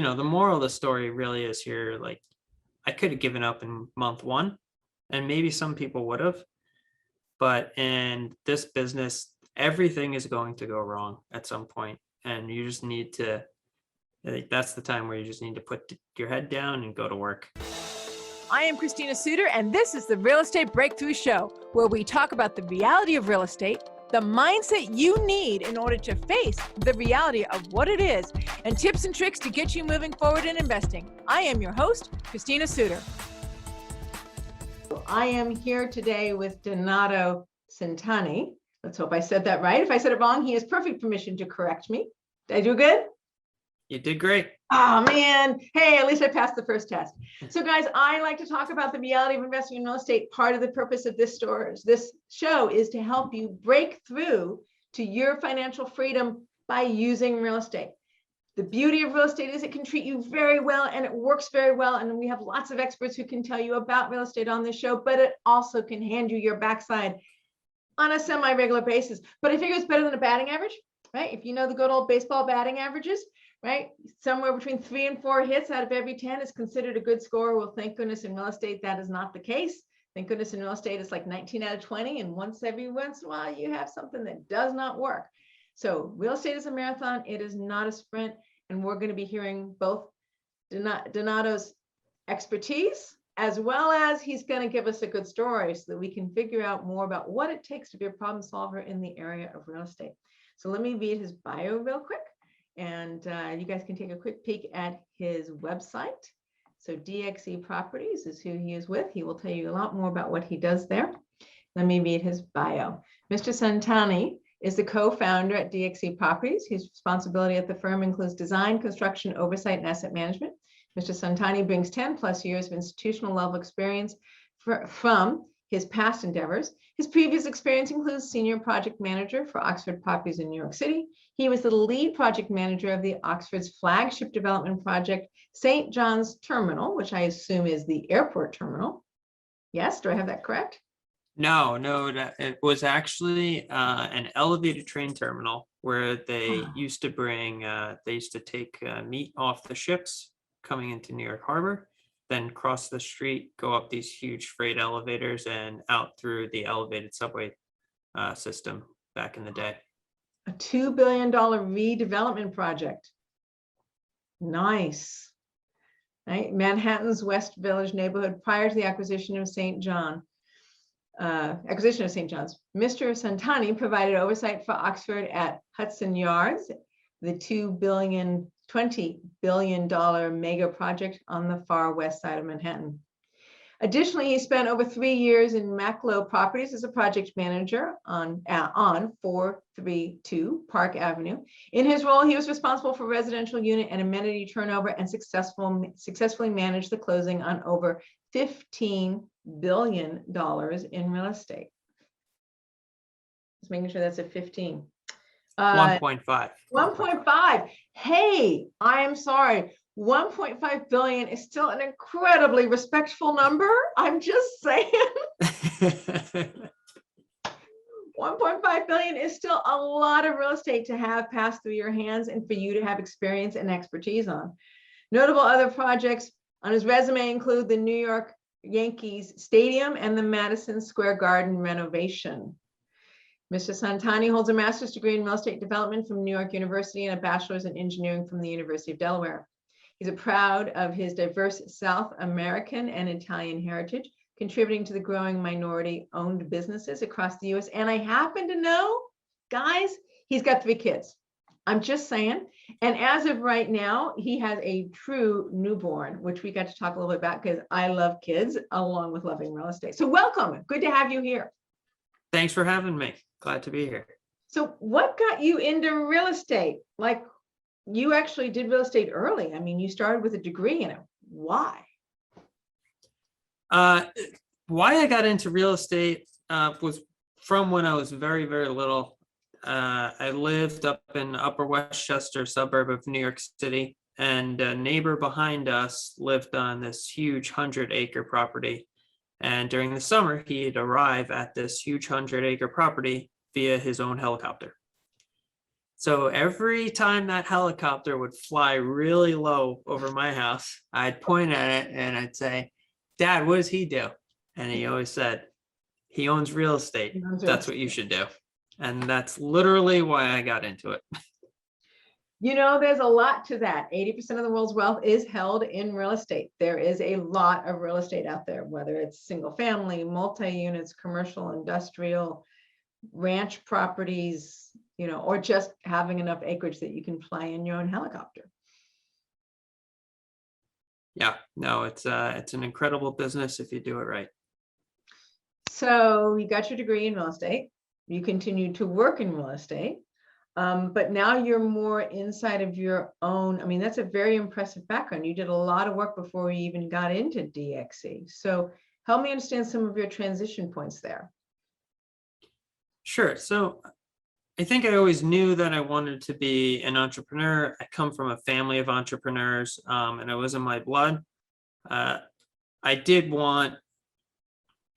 the moral of the story really is here, like, I could have given up in month one, and maybe some people would have, but in this business, everything is going to go wrong at some point, and you just need to, I think that's the time where you just need to put your head down and go to work. I am Christina Suter, and this is the Real Estate Breakthrough Show, where we talk about the reality of real estate, the mindset you need in order to face the reality of what it is, and tips and tricks to get you moving forward in investing. I am your host, Christina Suter. I am here today with Donato Settanni. Let's hope I said that right. If I said it wrong, he has perfect permission to correct me. Did I do good? You did great. Oh man, hey, at least I passed the first test. So guys, I like to talk about the reality of investing in real estate. Part of the purpose of this show is to help you break through to your financial freedom by using real estate. The beauty of real estate is it can treat you very well and it works very well. And we have lots of experts who can tell you about real estate on this show, but it also can hand you your backside on a semi-regular basis. But I figure it's better than a batting average, right? If you know the good old baseball batting averages, right? Somewhere between 3 and 4 hits out of every 10 is considered a good score. Well, thank goodness in real estate, that is not the case. Thank goodness in real estate, it's like 19 out of 20. And every once in a while, you have something that does not work. So real estate is a marathon. It is not a sprint. And we're going to be hearing both Donato's expertise, as well as he's going to give us a good story so that we can figure out more about what it takes to be a problem solver in the area of real estate. So let me read his bio real quick. And you guys can take a quick peek at his website. So DXE Properties is who he is with. He will tell you a lot more about what he does there. Let me read his bio. Mr. Settanni is the co-founder at DXE Properties. His responsibility at the firm includes design, construction, oversight, and asset management. Mr. Settanni brings 10 plus years of institutional level experience from his past endeavors. His previous experience includes senior project manager for Oxford Properties in New York City. He was the lead project manager of the Oxford's flagship development project, St. John's Terminal, which I assume is the airport terminal. Yes, do I have that correct? No, it was actually an elevated train terminal where they used to take meat off the ships coming into New York Harbor, then cross the street, go up these huge freight elevators and out through the elevated subway system back in the day. A $2 billion redevelopment project. Nice. Right? Manhattan's West Village neighborhood prior to the acquisition of St. John's. Mr. Settanni provided oversight for Oxford at Hudson Yards, the $20 billion mega project on the far west side of Manhattan. Additionally, he spent over 3 years in Macklowe Properties as a project manager on 432 Park Avenue. In his role, he was responsible for residential unit and amenity turnover and successfully managed the closing on over $15 billion in real estate. Just making sure that's a 15. 1.5. 1.5. Hey, I am sorry. 1.5 billion is still an incredibly respectful number. I'm just saying. 1.5 billion is still a lot of real estate to have pass through your hands and for you to have experience and expertise on. Notable other projects on his resume include the New York Yankees Stadium and the Madison Square Garden renovation. Mr. Settanni holds a master's degree in real estate development from New York University and a bachelor's in engineering from the University of Delaware. He's proud of his diverse South American and Italian heritage, contributing to the growing minority-owned businesses across the U.S. And I happen to know, guys, he's got 3 kids. I'm just saying. And as of right now, he has a true newborn, which we got to talk a little bit about because I love kids along with loving real estate. So welcome. Good to have you here. Thanks for having me. Glad to be here. So what got you into real estate? Like, you actually did real estate early. I mean, you started with a degree in it. Why? Why I got into real estate was from when I was very, very little. I lived up in Upper Westchester suburb of New York City, and a neighbor behind us lived on this huge 100-acre property. And during the summer, he'd arrive at this huge 100-acre property via his own helicopter. So every time that helicopter would fly really low over my house, I'd point at it and I'd say, Dad, what does he do? And he always said, he owns real estate. That's what you should do. And that's literally why I got into it. There's a lot to that. 80% of the world's wealth is held in real estate. There is a lot of real estate out there, whether it's single family, multi-units, commercial, industrial, ranch properties, or just having enough acreage that you can fly in your own helicopter. Yeah, no, it's an incredible business if you do it right. So you got your degree in real estate. You continue to work in real estate. But now you're more inside of your own. I mean, that's a very impressive background. You did a lot of work before you even got into DXE. So help me understand some of your transition points there. Sure. So I think I always knew that I wanted to be an entrepreneur. I come from a family of entrepreneurs, and it was in my blood. I did want,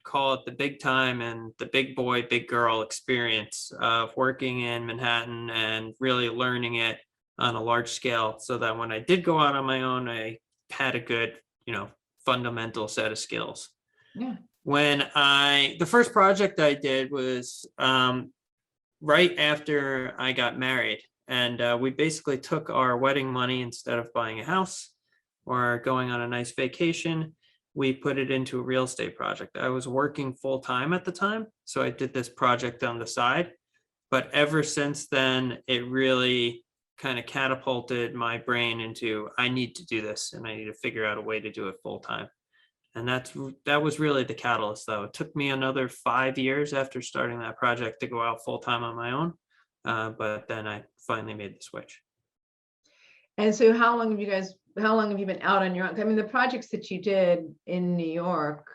call it the big time and the big boy, big girl experience of working in Manhattan and really learning it on a large scale, so that when I did go out on my own, I had a good, fundamental set of skills. Yeah. The first project I did was right after I got married, and we basically took our wedding money, instead of buying a house or going on a nice vacation, we put it into a real estate project. I was working full time at the time, so I did this project on the side. But ever since then, it really kind of catapulted my brain into, I need to do this and I need to figure out a way to do it full time. And that was really the catalyst, though. It took me another 5 years after starting that project to go out full time on my own. But then I finally made the switch. And so how long have you been out on your own? I mean, the projects that you did in New York,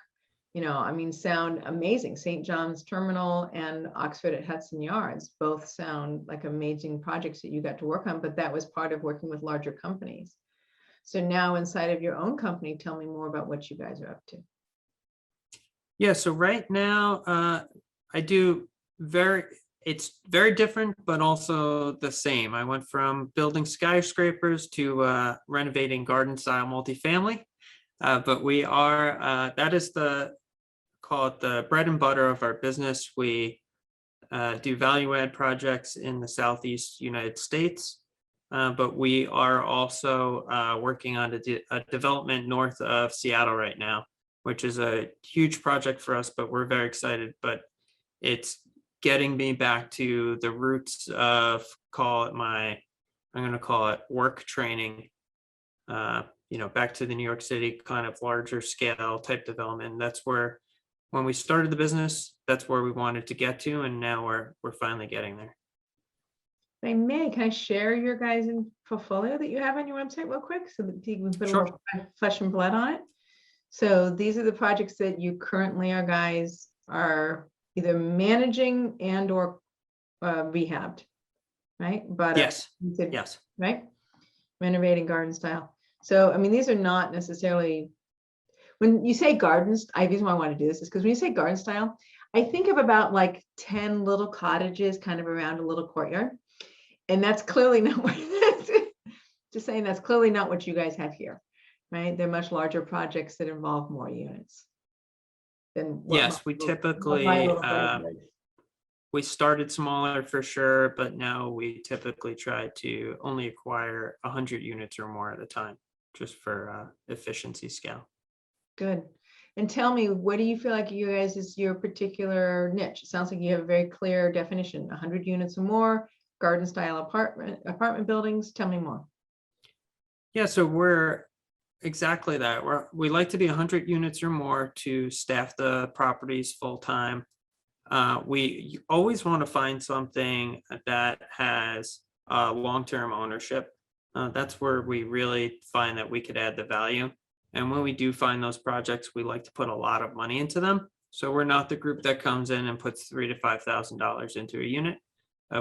sound amazing. St. John's Terminal and Oxford at Hudson Yards both sound like amazing projects that you got to work on, but that was part of working with larger companies. So now inside of your own company, tell me more about what you guys are up to. Yeah, so right now I do it's very different, but also the same. I went from building skyscrapers to renovating garden style multifamily. But we are, that is call it the bread and butter of our business. We do value add projects in the Southeast United States. But we are also working on a development north of Seattle right now, which is a huge project for us, but we're very excited. But it's getting me back to the roots of, I'm going to call it work training, back to the New York City kind of larger scale type development. That's where, when we started the business, that's where we wanted to get to. And now we're finally getting there. If I may, can I share your guys' portfolio that you have on your website real quick so that you can put a little flesh and blood on it? So these are the projects that you currently are either managing and or rehabbed, right? But yes, right, renovating garden style. So I mean, these are not necessarily, when you say gardens, the reason why I want to do this is because when you say garden style, I think of about like 10 little cottages kind of around a little courtyard, and that's clearly not what just saying, that's clearly not what you guys have here, right? They're much larger projects that involve more units. Yes, we typically, we started smaller for sure, but now we typically try to only acquire 100 units or more at a time, just for efficiency scale. Good. And tell me, what do you feel like you guys is your particular niche? It sounds like you have a very clear definition, 100 units or more, garden style apartment buildings. Tell me more. Yeah, so we're exactly that. We like to be 100 units or more to staff the properties full time. We always want to find something that has long-term ownership. That's where we really find that we could add the value. And when we do find those projects, we like to put a lot of money into them. So we're not the group that comes in and puts $3,000 to $5,000 into a unit.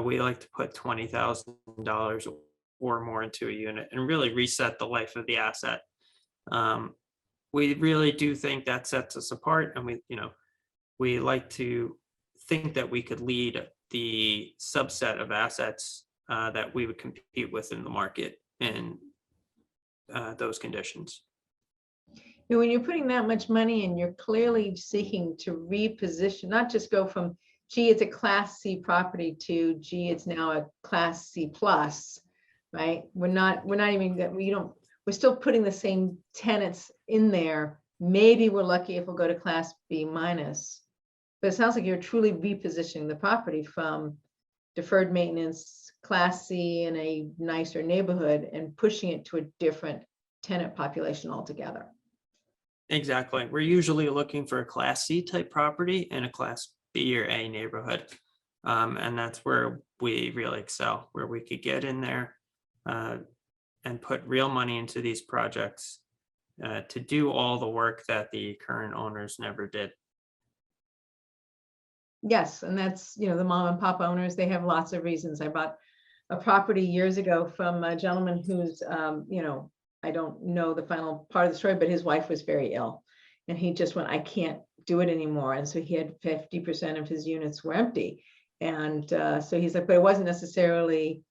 We like to put $20,000 or more into a unit and really reset the life of the asset. We really do think that sets us apart, and we like to think that we could lead the subset of assets that we would compete with in the market in those conditions. When you're putting that much money in, you're clearly seeking to reposition, not just go from, gee, it's a Class C property to, gee, it's now a Class C plus, right? We're not even, we're still putting the same tenants in there. Maybe we're lucky if we'll go to Class B minus, but it sounds like you're truly repositioning the property from deferred maintenance, Class C in a nicer neighborhood, and pushing it to a different tenant population altogether. Exactly. We're usually looking for a Class C type property in a Class B or A neighborhood. And that's where we really excel, where we could get in there and put real money into these projects to do all the work that the current owners never did. Yes, and that's, the mom and pop owners, they have lots of reasons. I bought a property years ago from a gentleman who's, I don't know the final part of the story, but his wife was very ill and he just went, I can't do it anymore. And so he had 50% of his units were empty. And so he's like, but it wasn't necessarily,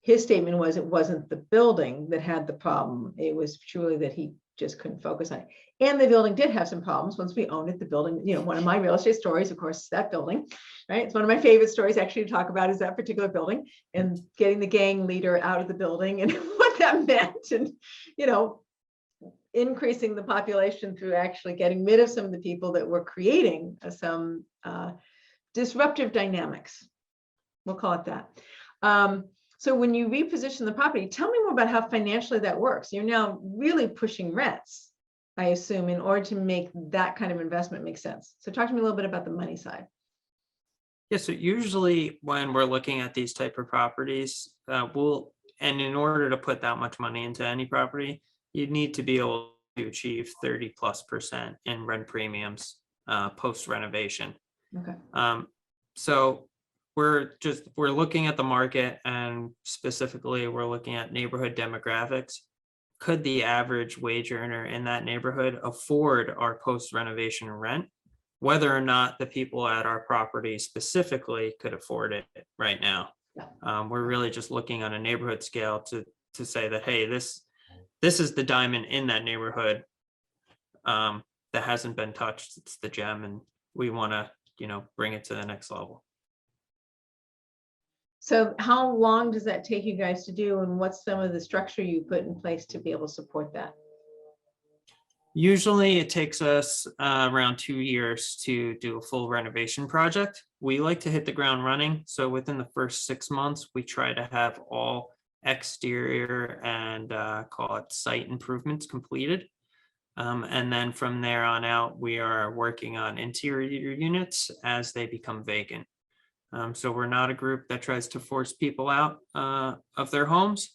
his statement was, it wasn't the building that had the problem. It was truly that he just couldn't focus on it. And the building did have some problems once we owned it. The building, one of my real estate stories, of course, is that building, right? It's one of my favorite stories actually to talk about, is that particular building and getting the gang leader out of the building and what that meant. And, increasing the population through actually getting rid of some of the people that were creating some disruptive dynamics. We'll call it that. So when you reposition the property, tell me more about how financially that works. You're now really pushing rents, I assume, in order to make that kind of investment make sense. So talk to me a little bit about the money side. Yeah, so usually when we're looking at these type of properties, and in order to put that much money into any property, you need to be able to achieve 30+% in rent premiums post renovation. Okay. So we're looking at the market, and specifically we're looking at neighborhood demographics. Could the average wage earner in that neighborhood afford our post renovation rent? Whether or not the people at our property specifically could afford it right now. Yeah. We're really just looking on a neighborhood scale to say that, hey, this is the diamond in that neighborhood that hasn't been touched. It's the gem, and we want to, bring it to the next level. So how long does that take you guys to do, and what's some of the structure you put in place to be able to support that? Usually it takes us around 2 years to do a full renovation project. We like to hit the ground running. So within the first 6 months, we try to have all exterior and call it site improvements completed. And then from there on out, we are working on interior units as they become vacant. So we're not a group that tries to force people out of their homes,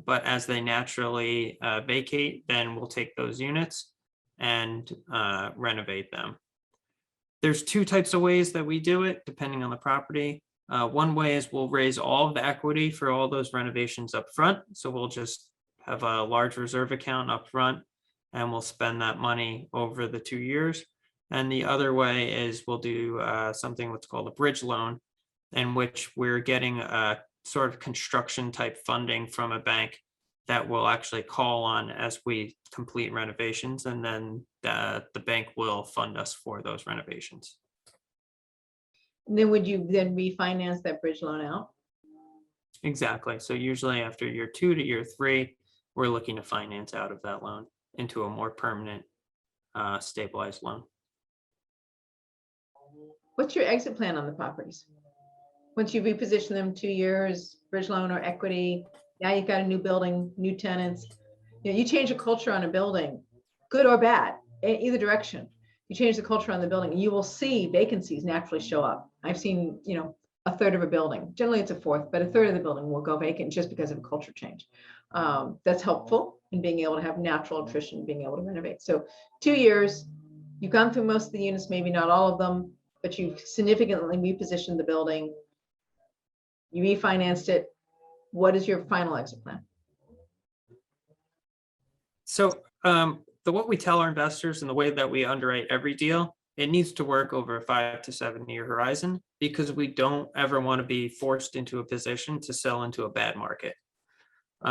but as they naturally vacate, then we'll take those units and renovate them. There's 2 types of ways that we do it, depending on the property. One way is we'll raise all of the equity for all those renovations up front. So we'll just have a large reserve account up front, and we'll spend that money over the 2 years. And the other way is we'll do something what's called a bridge loan, in which we're getting a sort of construction type funding from a bank that we'll actually call on as we complete renovations, and then the bank will fund us for those renovations. And then would you then refinance that bridge loan out? Exactly. So usually after year 2 to year 3, we're looking to finance out of that loan into a more permanent, stabilized loan. What's your exit plan on the properties? Once you reposition them, 2 years, bridge loan or equity, now you've got a new building, new tenants. You change the culture on a building, good or bad, either direction. You change the culture on the building, and you will see vacancies naturally show up. I've seen, a third of a building. Generally, it's a fourth, but a third of the building will go vacant just because of a culture change. That's helpful in being able to have natural attrition, being able to renovate. So 2 years, you've gone through most of the units, maybe not all of them, but you've significantly repositioned the building. You refinanced it. What is your final exit plan? So what we tell our investors and the way that we underwrite every deal it needs to work over a 5 to 7 year horizon, because we don't ever want to be forced into a position to sell into a bad market.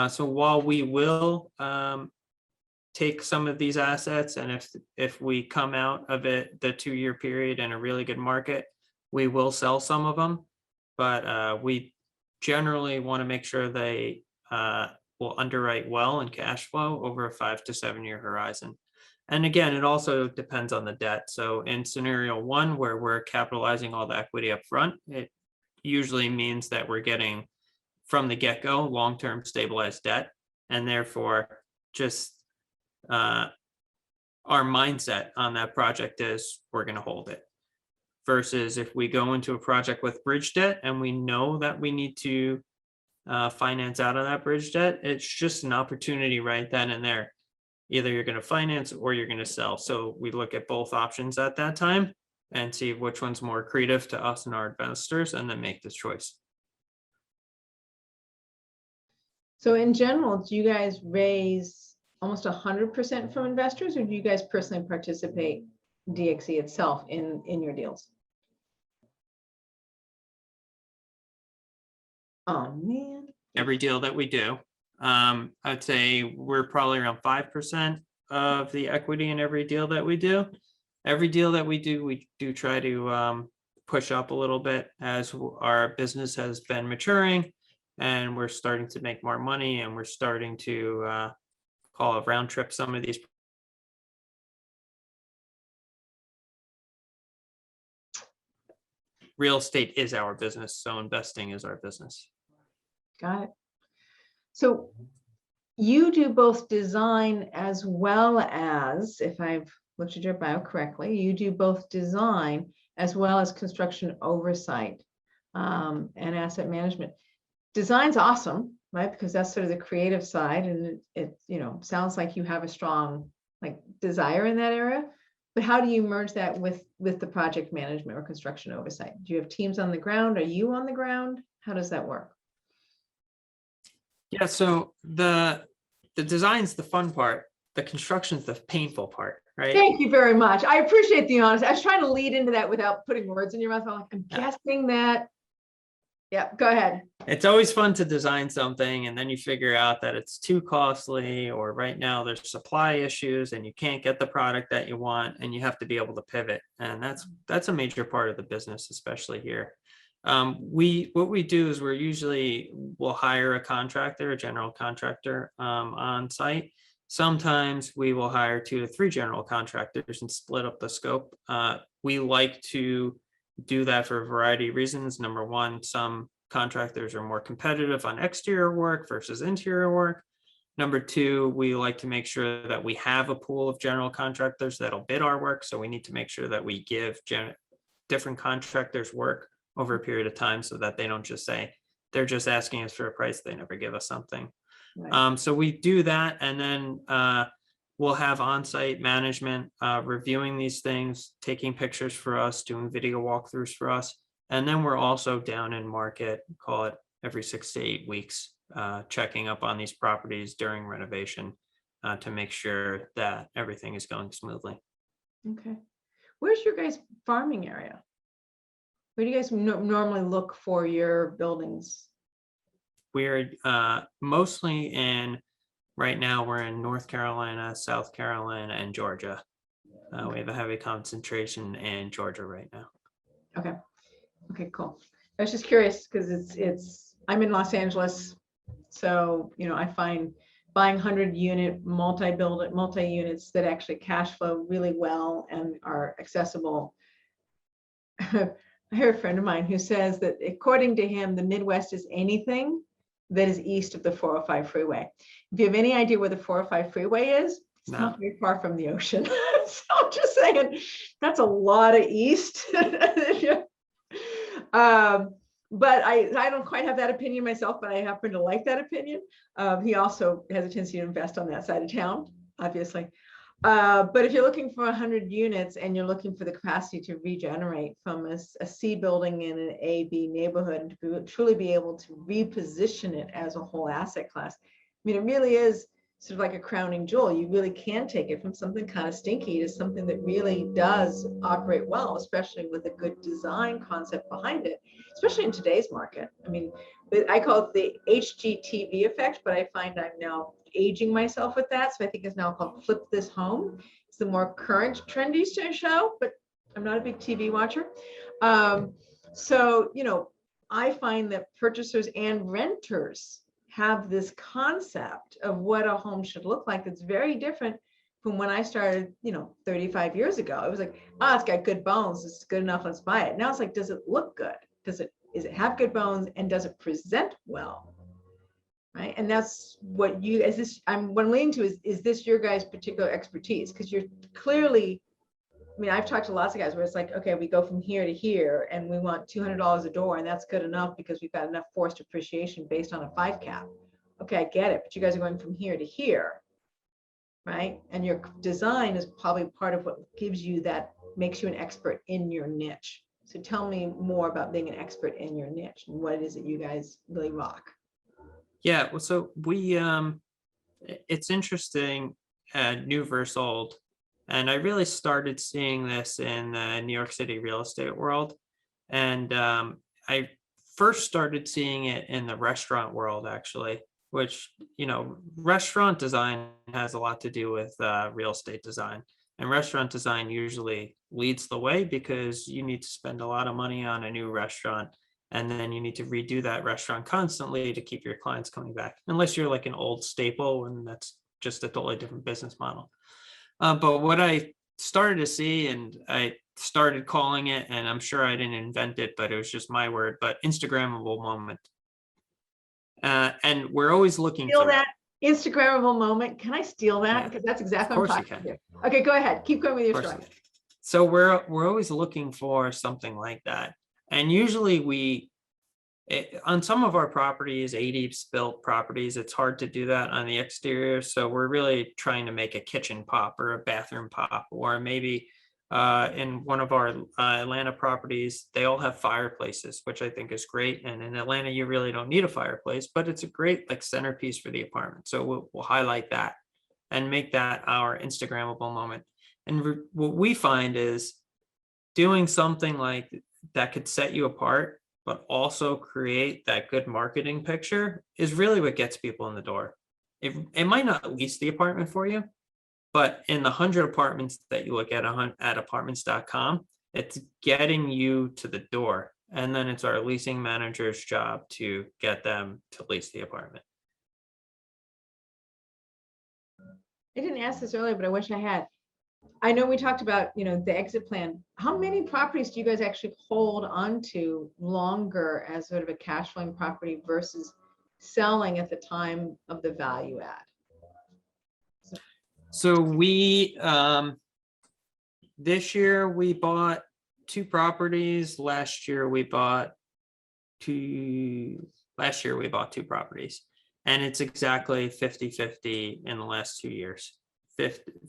So while we will take some of these assets, and if we come out of it, the 2 year period, in a really good market, we will sell some of them, but we generally want to make sure they will underwrite well and cash flow over a 5 to 7 year horizon. And again, it also depends on the debt. So in scenario one, where we're capitalizing all the equity up front, it usually means that we're getting from the get-go long-term stabilized debt, and therefore just our mindset on that project is we're going to hold it. Versus if we go into a project with bridge debt and we know that we need to finance out of that bridge debt, it's just an opportunity right then and there. Either you're going to finance or you're going to sell. So we look at both options at that time and see which one's more accretive to us and our investors, and then make this choice. So in general, do you guys raise almost 100% from investors, or do you guys personally participate, DXE itself, in your deals? Oh man. Every deal that we do, I'd say we're probably around 5% of the equity in every deal that we do. Every deal that we do try to push up a little bit as our business has been maturing and we're starting to make more money, and we're starting to call a round trip some of these. Real estate is our business, so investing is our business. Got it. So you do both design as well as, if I've looked at your bio correctly, you do both design as well as construction oversight and asset management. Design's awesome, right? Because that's sort of the creative side, and it sounds like you have a strong desire in that area. But how do you merge that with the project management or construction oversight? Do you have teams on the ground? Are you on the ground? How does that work? Yeah, so the design's the fun part. The construction's the painful part, right? Thank you very much. I appreciate the honesty. I was trying to lead into that without putting words in your mouth. I'm guessing that. Yeah, go ahead. It's always fun to design something and then you figure out that it's too costly, or right now there's supply issues and you can't get the product that you want, and you have to be able to pivot. And that's a major part of the business, especially here. What we do is we'll hire a contractor, a general contractor on site. Sometimes we will hire 2 to 3 general contractors and split up the scope. We like to do that for a variety of reasons. Number one, some contractors are more competitive on exterior work versus interior work. Number two, we like to make sure that we have a pool of general contractors that'll bid our work. So we need to make sure that we give different contractors work over a period of time, so that they don't just say they're just asking us for a price, they never give us something. Right. So we do that, and then we'll have on-site management reviewing these things, taking pictures for us, doing video walkthroughs for us. And then we're also down in market, call it every 6 to 8 weeks, checking up on these properties during renovation to make sure that everything is going smoothly. Okay. Where's your guys' farming area? Where do you guys normally look for your buildings? We're mostly right now we're in North Carolina, South Carolina, and Georgia. We have a heavy concentration in Georgia right now. Okay. Okay, cool. I was just curious because I'm in Los Angeles. So, I find buying 100-unit multi-units that actually cash flow really well and are accessible. I heard a friend of mine who says that according to him, the Midwest is anything that is east of the 405 freeway. If you have any idea where the 405 freeway is, it's not very far from the ocean. So I'm just saying that's a lot of east. But I don't quite have that opinion myself, but I happen to like that opinion. He also has a tendency to invest on that side of town, obviously. But if you're looking for 100 units and you're looking for the capacity to regenerate from a C building in an A, B neighborhood, and to truly be able to reposition it as a whole asset class, I mean, it really is sort of like a crowning jewel. You really can take it from something kind of stinky to something that really does operate well, especially with a good design concept behind it, especially in today's market. I mean, I call it the HGTV effect, but I find I'm now aging myself with that. So I think it's now called Flip This Home. It's the more current trendy show, but I'm not a big TV watcher. So, I find that purchasers and renters have this concept of what a home should look like that's very different from when I started, 35 years ago. It was like, it's got good bones, it's good enough, let's buy it. Now it's like, does it look good? Does it have good bones, and does it present well? Right. And that's what what I'm leaning to is this your guys' particular expertise? Because you're clearly, I've talked to lots of guys where it's like, okay, we go from here to here and we want $200 a door, and that's good enough because we've got enough forced appreciation based on a 5 cap. Okay, I get it, but you guys are going from here to here, right? And your design is probably part of what gives you that, makes you an expert in your niche. So tell me more about being an expert in your niche and what it is that you guys really rock. Yeah, well, so we, it's interesting, new versus old. And I really started seeing this in the New York City real estate world. And I first started seeing it in the restaurant world, actually, which, restaurant design has a lot to do with real estate design. And restaurant design usually leads the way because you need to spend a lot of money on a new restaurant. And then you need to redo that restaurant constantly to keep your clients coming back, unless you're like an old staple, and that's just a totally different business model. But what I started to see, and I started calling it, and I'm sure I didn't invent it, but it was just my word, but Instagrammable moment. And we're always looking for that. Instagrammable moment. Can I steal that? Because that's exactly what I'm talking about. Okay, go ahead. Keep going with your story. So we're always looking for something like that. And usually on some of our properties, 80 built properties, it's hard to do that on the exterior. So we're really trying to make a kitchen pop or a bathroom pop, or maybe in one of our Atlanta properties, they all have fireplaces, which I think is great. And in Atlanta, you really don't need a fireplace, but it's a great centerpiece for the apartment. So we'll highlight that and make that our Instagrammable moment. And what we find is doing something like that could set you apart, but also create that good marketing picture is really what gets people in the door. It might not lease the apartment for you, but in the 100 apartments that you look at apartments.com, it's getting you to the door. And then it's our leasing manager's job to get them to lease the apartment. I didn't ask this earlier, but I wish I had. I know we talked about, the exit plan. How many properties do you guys actually hold onto longer as sort of a cash flowing property versus selling at the time of the value add? So we, this year we bought 2 properties. Last year we bought 2 properties, and it's exactly 50-50 in the last 2 years.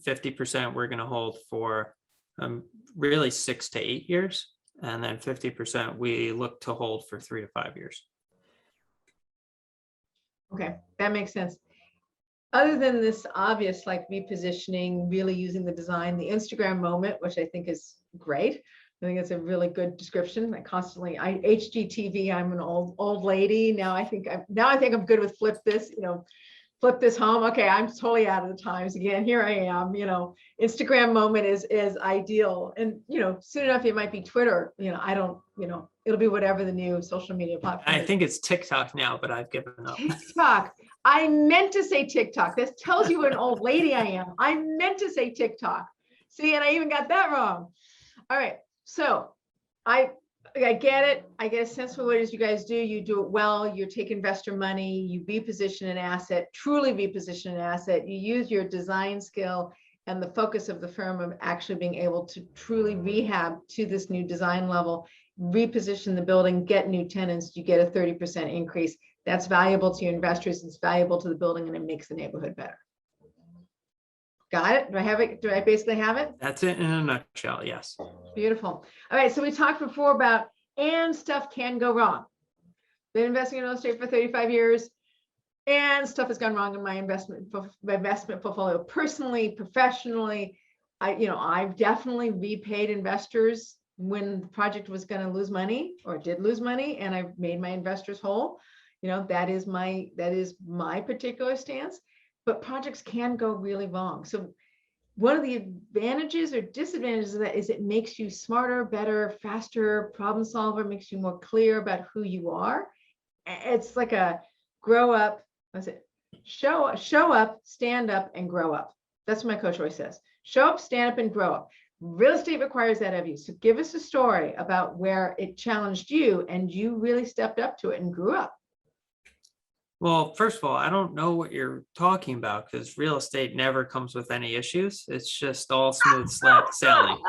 50% we're going to hold for really 6 to 8 years, and then 50% we look to hold for 3 to 5 years. Okay, that makes sense. Other than this obvious repositioning, really using the design, the Instagram moment, which I think is great. I think it's a really good description. HGTV, I'm an old lady. Now I think I'm good with flip this home. Okay, I'm totally out of the times again. Here I am, Instagram moment is ideal. And, soon enough, it might be Twitter. It'll be whatever the new social media platform is. I think it's TikTok now, but I've given up. TikTok. I meant to say TikTok. This tells you what an old lady I am. I meant to say TikTok. See, and I even got that wrong. All right. So I get it. I get a sense for what it is you guys do. You do it well. You take investor money. You reposition an asset, truly reposition an asset. You use your design skill and the focus of the firm of actually being able to truly rehab to this new design level, reposition the building, get new tenants. You get a 30% increase. That's valuable to your investors. It's valuable to the building, and it makes the neighborhood better. Got it? Do I have it? Do I basically have it? That's it in a nutshell. Yes. Beautiful. All right. So we talked before about, and stuff can go wrong. Been investing in real estate for 35 years. And stuff has gone wrong in my investment portfolio, personally, professionally. I've definitely repaid investors when the project was going to lose money or did lose money, and I've made my investors whole. That is my particular stance. But projects can go really wrong. So one of the advantages or disadvantages of that is it makes you smarter, better, faster problem solver, makes you more clear about who you are. It's like a grow up. What's it? Show up, stand up, and grow up. That's what my coach always says. Show up, stand up, and grow up. Real estate requires that of you. So give us a story about where it challenged you and you really stepped up to it and grew up. Well, first of all, I don't know what you're talking about because real estate never comes with any issues. It's just all smooth sailing.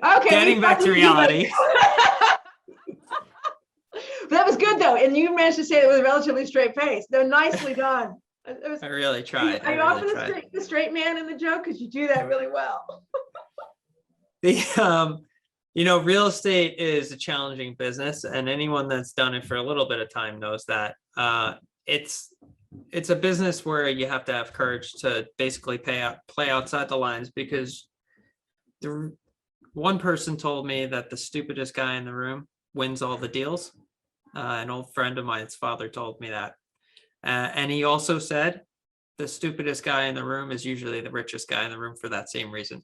Okay. Getting back to reality. That was good though, and you managed to say it with a relatively straight face. No, nicely done. I really tried. Are you often the straight man in the joke? Because you do that really well. Real estate is a challenging business, and anyone that's done it for a little bit of time knows that. It's a business where you have to have courage to basically play outside the lines, because one person told me that the stupidest guy in the room wins all the deals. An old friend of mine's father told me that. And he also said the stupidest guy in the room is usually the richest guy in the room for that same reason.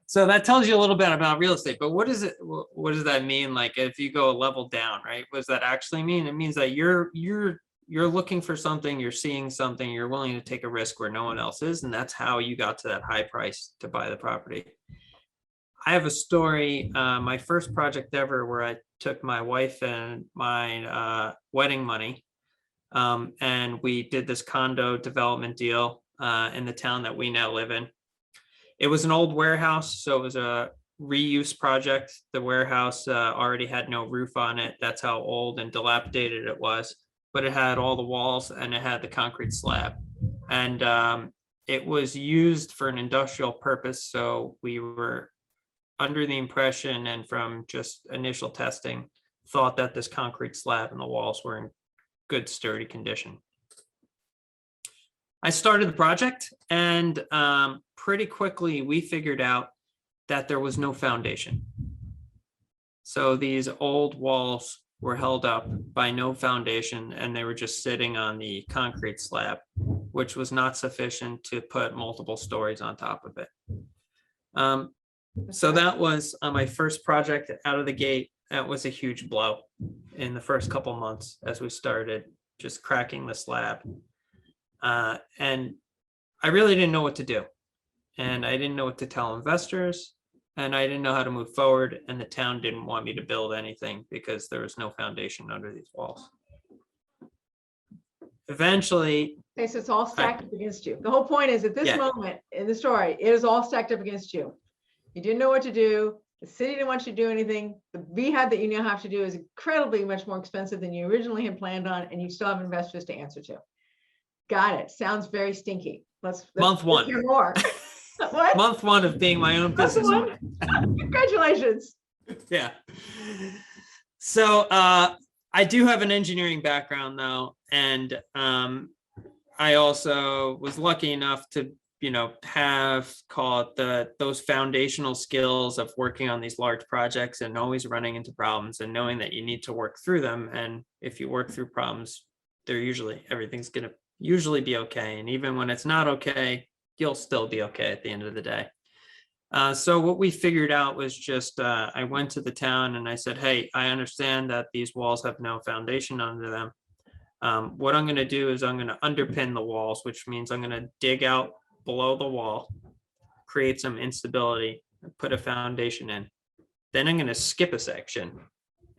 So that tells you a little bit about real estate. But what does that mean? Like, if you go a level down, right? What does that actually mean? It means that you're looking for something, you're seeing something, you're willing to take a risk where no one else is. And that's how you got to that high price to buy the property. I have a story, my first project ever, where I took my wife and my wedding money, and we did this condo development deal in the town that we now live in. It was an old warehouse, so it was a reuse project. The warehouse already had no roof on it. That's how old and dilapidated it was, but it had all the walls and it had the concrete slab. And it was used for an industrial purpose, so we were under the impression, and from just initial testing, thought that this concrete slab and the walls were in good, sturdy condition. I started the project, and pretty quickly we figured out that there was no foundation. So these old walls were held up by no foundation, and they were just sitting on the concrete slab, which was not sufficient to put multiple stories on top of it. So that was my first project out of the gate. That was a huge blow in the first couple months as we started just cracking the slab. And I really didn't know what to do. And I didn't know what to tell investors, and I didn't know how to move forward. And the town didn't want me to build anything because there was no foundation under these walls. Eventually. Okay, so it's all stacked up against you. The whole point is, at this moment in the story, it is all stacked up against you. You didn't know what to do. The city didn't want you to do anything. The rehab that you now have to do is incredibly much more expensive than you originally had planned on, and you still have investors to answer to. Got it. Sounds very stinky. Let's month one. Hear more. What? Month one of being my own business owner. Congratulations. Yeah. So I do have an engineering background though, and I also was lucky enough to have those foundational skills of working on these large projects and always running into problems and knowing that you need to work through them. And if you work through problems, everything's going to usually be okay. And even when it's not okay, you'll still be okay at the end of the day. So what we figured out was just, I went to the town and I said, hey, I understand that these walls have no foundation under them. What I'm going to do is I'm going to underpin the walls, which means I'm going to dig out below the wall, create some instability, put a foundation in. Then I'm going to skip a section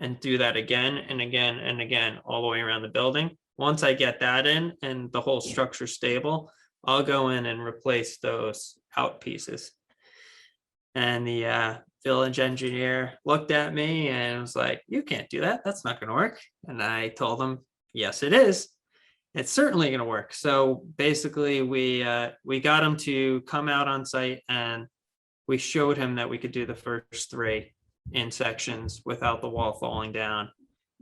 and do that again and again and again all the way around the building. Once I get that in and the whole structure stable, I'll go in and replace those out pieces. And the village engineer looked at me and was like, you can't do that. That's not going to work. And I told him, yes, it is. It's certainly going to work. So basically we got him to come out on site, and we showed him that we could do the first 3 in sections without the wall falling down.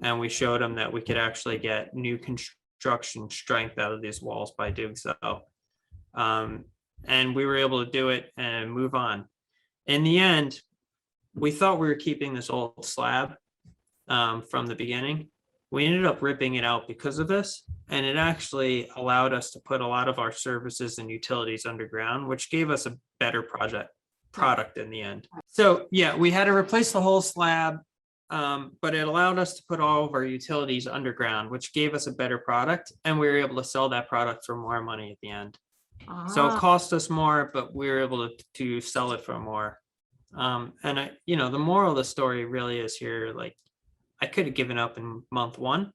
And we showed them that we could actually get new construction strength out of these walls by doing so. And we were able to do it and move on. In the end, we thought we were keeping this old slab from the beginning. We ended up ripping it out because of this, and it actually allowed us to put a lot of our services and utilities underground, which gave us a better product in the end. So yeah, we had to replace the whole slab, but it allowed us to put all of our utilities underground, which gave us a better product, and we were able to sell that product for more money at the end. So it cost us more, but we were able to sell it for more. And the moral of the story really is here, like, I could have given up in month one,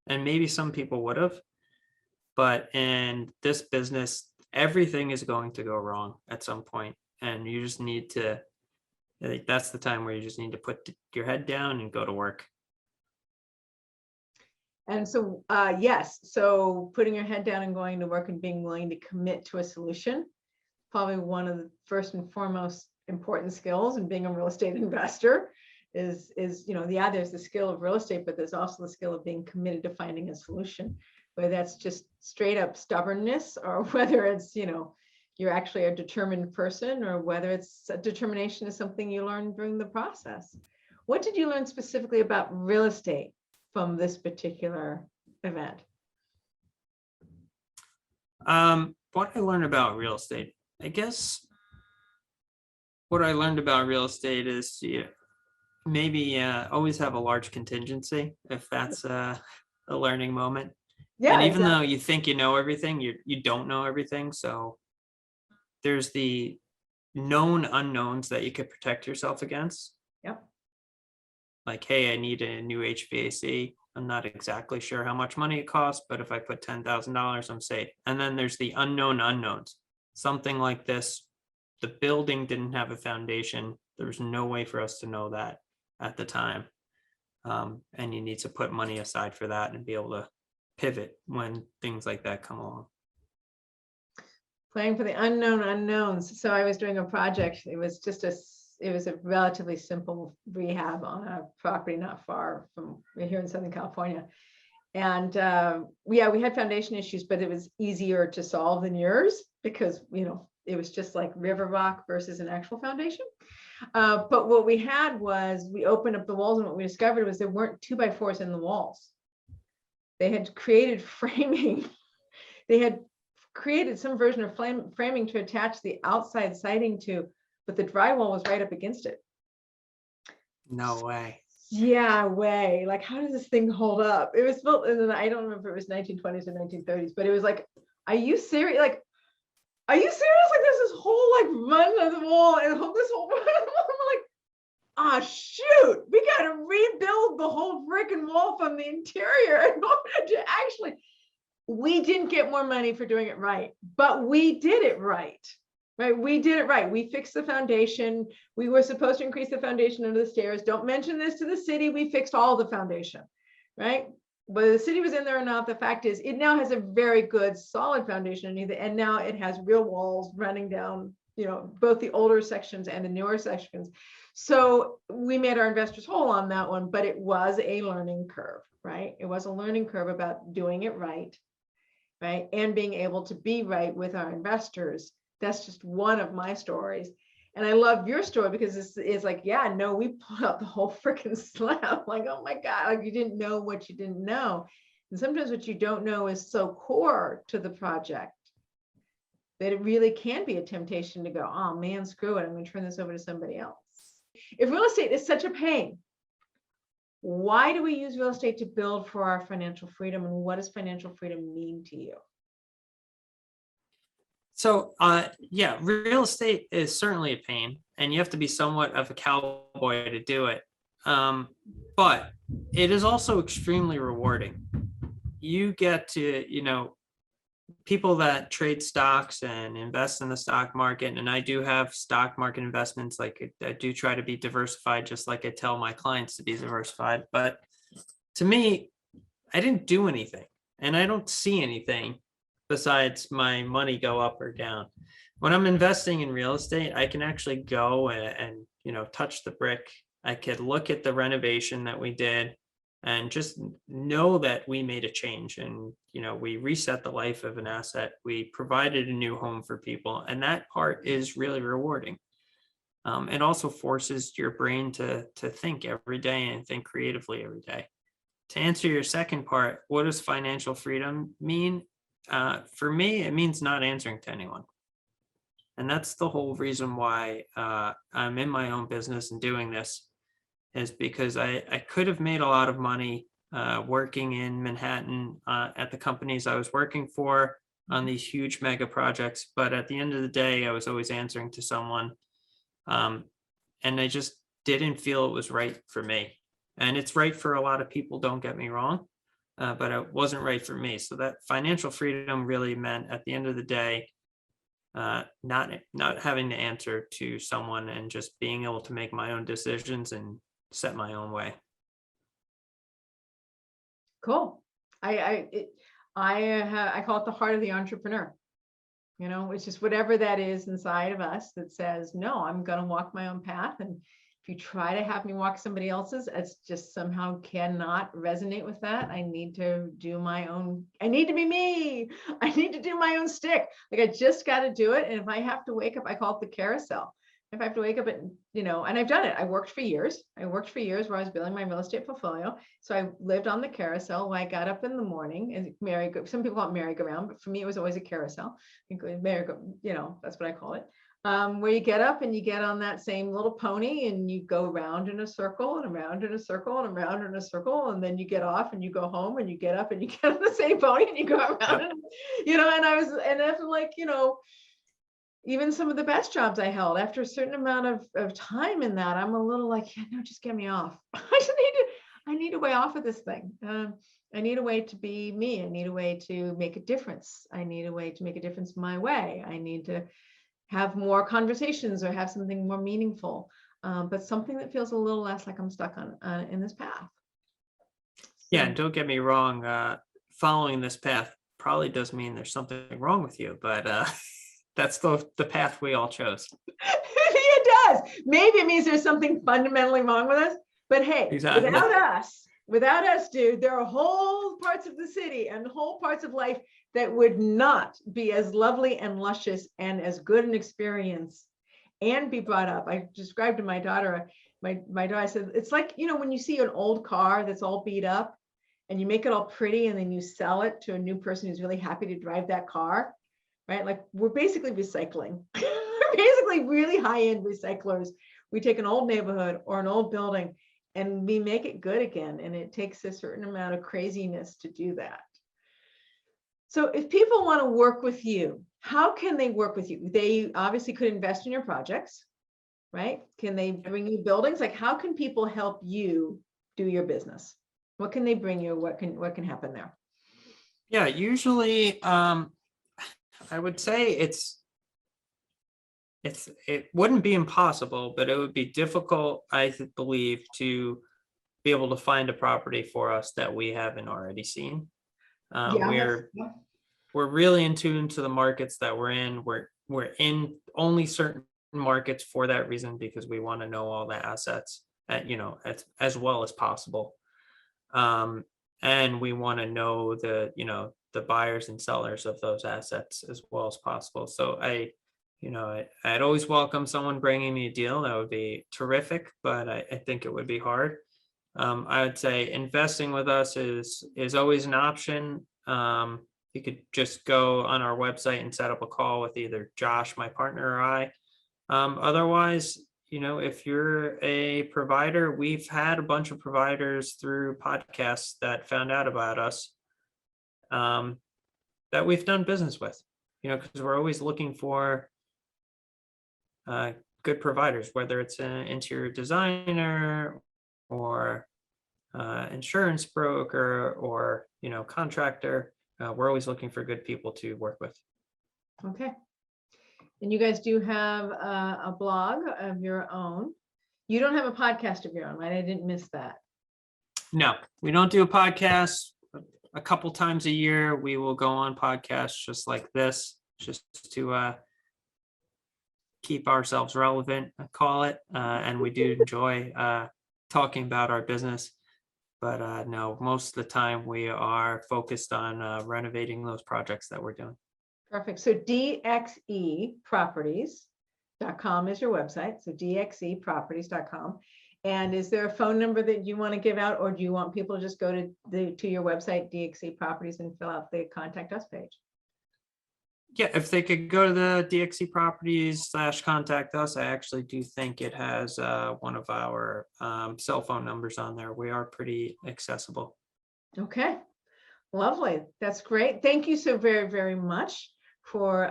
and maybe some people would have, but in this business, everything is going to go wrong at some point, and you just need to, I think that's the time where you just need to put your head down and go to work. And so, yes, so putting your head down and going to work and being willing to commit to a solution, probably one of the first and foremost important skills in being a real estate investor is there's the skill of real estate, but there's also the skill of being committed to finding a solution, whether that's just straight up stubbornness, or whether it's, you're actually a determined person, or whether it's a determination is something you learn during the process. What did you learn specifically about real estate from this particular event? What I learned about real estate, I guess what I learned about real estate is maybe always have a large contingency, if that's a learning moment. Yeah, and even though you think you know everything, you don't know everything. So there's the known unknowns that you could protect yourself against. Yep. Like, hey, I need a new HVAC. I'm not exactly sure how much money it costs, but if I put $10,000, I'm safe. And then there's the unknown unknowns. Something like this, the building didn't have a foundation. There was no way for us to know that at the time. And you need to put money aside for that and be able to pivot when things like that come along. Playing for the unknown unknowns. So I was doing a project. It was a relatively simple rehab on a property not far from here in Southern California. And we had foundation issues, but it was easier to solve than yours because, it was just like river rock versus an actual foundation. But what we had was we opened up the walls, and what we discovered was there weren't 2x4s in the walls. They had created framing. They had created some version of framing to attach the outside siding to, but the drywall was right up against it. No way. Yeah, way. Like, how does this thing hold up? It was built in, I don't remember if it was 1920s or 1930s, but it was like, are you serious? Like, are you serious? Like, there's this whole run of the wall and this whole run of the wall. I'm like, ah, shoot, we got to rebuild the whole freaking wall from the interior in order to actually. We didn't get more money for doing it right, but we did it right. Right? We did it right. We fixed the foundation. We were supposed to increase the foundation under the stairs. Don't mention this to the city. We fixed all the foundation, right? Whether the city was in there or not, the fact is it now has a very good solid foundation underneath it. And now it has real walls running down, both the older sections and the newer sections. So we made our investors whole on that one, but it was a learning curve, right? It was a learning curve about doing it right, right? And being able to be right with our investors. That's just one of my stories. And I love your story because it's like, yeah, no, we pulled out the whole freaking slab. Like, oh my God, like you didn't know what you didn't know. And sometimes what you don't know is so core to the project that it really can be a temptation to go, oh man, screw it. I'm going to turn this over to somebody else. If real estate is such a pain, why do we use real estate to build for our financial freedom? And what does financial freedom mean to you? So, real estate is certainly a pain, and you have to be somewhat of a cowboy to do it. But it is also extremely rewarding. You get to, people that trade stocks and invest in the stock market, and I do have stock market investments. Like I do try to be diversified, just like I tell my clients to be diversified. But to me, I didn't do anything, and I don't see anything besides my money go up or down. When I'm investing in real estate, I can actually go and touch the brick. I could look at the renovation that we did. and just know that we made a change, and we reset the life of an asset. We provided a new home for people, and that part is really rewarding. It also forces your brain to think every day and think creatively every day. To answer your second part, what does financial freedom mean? For me, it means not answering to anyone. And that's the whole reason why I'm in my own business and doing this, is because I could have made a lot of money working in Manhattan at the companies I was working for on these huge mega projects. But at the end of the day, I was always answering to someone. And I just didn't feel it was right for me. And it's right for a lot of people, don't get me wrong, but it wasn't right for me. So that financial freedom really meant, at the end of the day, not having to answer to someone, and just being able to make my own decisions and set my own way. Cool. I call it the heart of the entrepreneur. It's just whatever that is inside of us that says, no, I'm going to walk my own path. And if you try to have me walk somebody else's, it's just somehow cannot resonate with that. I need to do my own. I need to be me. I need to do my own stick. Like, I just got to do it. And if I have to wake up, I call it the carousel. If I have to wake up at, and I've done it. I worked for years where I was building my real estate portfolio. So I lived on the carousel where I got up in the morning, and some people call it merry-go-round, but for me, it was always a carousel. That's what I call it. Where you get up and you get on that same little pony and you go around in a circle and around in a circle and around in a circle. And then you get off and you go home and you get up and you get on the same pony and you go around, and after even some of the best jobs I held, after a certain amount of time in that, I'm a little like, yeah, no, just get me off. I need a way off of this thing. I need a way to be me. I need a way to make a difference. I need a way to make a difference my way. I need to have more conversations or have something more meaningful, but something that feels a little less like I'm stuck on in this path. Yeah, and don't get me wrong, following this path probably does mean there's something wrong with you, but that's the path we all chose. It does. Maybe it means there's something fundamentally wrong with us, but hey, Exactly. without us, dude, there are whole parts of the city and whole parts of life that would not be as lovely and luscious and as good an experience and be brought up. I described to my daughter, I said, it's like, when you see an old car that's all beat up and you make it all pretty and then you sell it to a new person who's really happy to drive that car, right? Like, we're basically recycling. We're basically really high-end recyclers. We take an old neighborhood or an old building and we make it good again. And it takes a certain amount of craziness to do that. So if people want to work with you, how can they work with you? They obviously could invest in your projects, right? Can they bring you buildings? Like, how can people help you do your business? What can they bring you? What can happen there? Yeah, usually I would say it wouldn't be impossible, but it would be difficult, I believe, to be able to find a property for us that we haven't already seen. We're really in tune to the markets that we're in. We're in only certain markets for that reason, because we want to know all the assets as well as possible. And we want to know the buyers and sellers of those assets as well as possible. So I'd always welcome someone bringing me a deal. That would be terrific, but I think it would be hard. I would say investing with us is always an option. You could just go on our website and set up a call with either Josh, my partner, or I. Otherwise, if you're a provider, we've had a bunch of providers through podcasts that found out about us, that we've done business with, because we're always looking for good providers, whether it's an interior designer or insurance broker or contractor. We're always looking for good people to work with. Okay. And you guys do have a blog of your own. You don't have a podcast of your own, right? I didn't miss that. No, we don't do a podcast. A couple times a year, we will go on podcasts just like this, just to keep ourselves relevant, I call it. And we do enjoy talking about our business. But no, most of the time we are focused on renovating those projects that we're doing. Perfect. So DXEproperties.com is your website. So DXEproperties.com. And is there a phone number that you want to give out, or do you want people to just go to your website, DXE Properties, and fill out the contact us page? Yeah, if they could go to the DXE Properties /contact us, I actually do think it has one of our cell phone numbers on there. We are pretty accessible. Okay, lovely. That's great. Thank you so very, very much for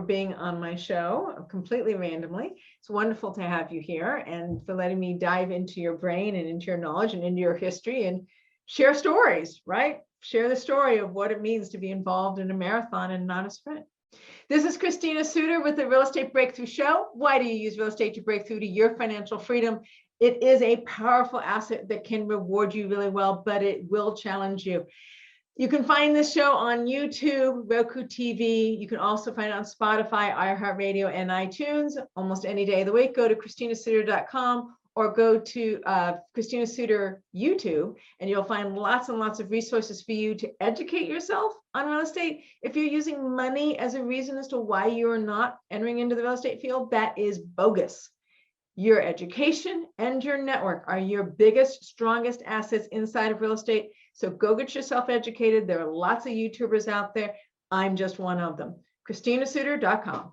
being on my show completely randomly. It's wonderful to have you here, and for letting me dive into your brain and into your knowledge and into your history and share stories, right? Share the story of what it means to be involved in a marathon and not a sprint. This is Christina Suter with the Real Estate Breakthrough Show. Why do you use real estate to break through to your financial freedom? It is a powerful asset that can reward you really well, but it will challenge you. You can find this show on YouTube, Roku TV. You can also find it on Spotify, iHeartRadio, and iTunes almost any day of the week. Go to ChristinaSuter.com or go to Christina Suter YouTube, and you'll find lots and lots of resources for you to educate yourself on real estate. If you're using money as a reason as to why you're not entering into the real estate field, that is bogus. Your education and your network are your biggest, strongest assets inside of real estate. So go get yourself educated. There are lots of YouTubers out there. I'm just one of them. ChristinaSuter.com.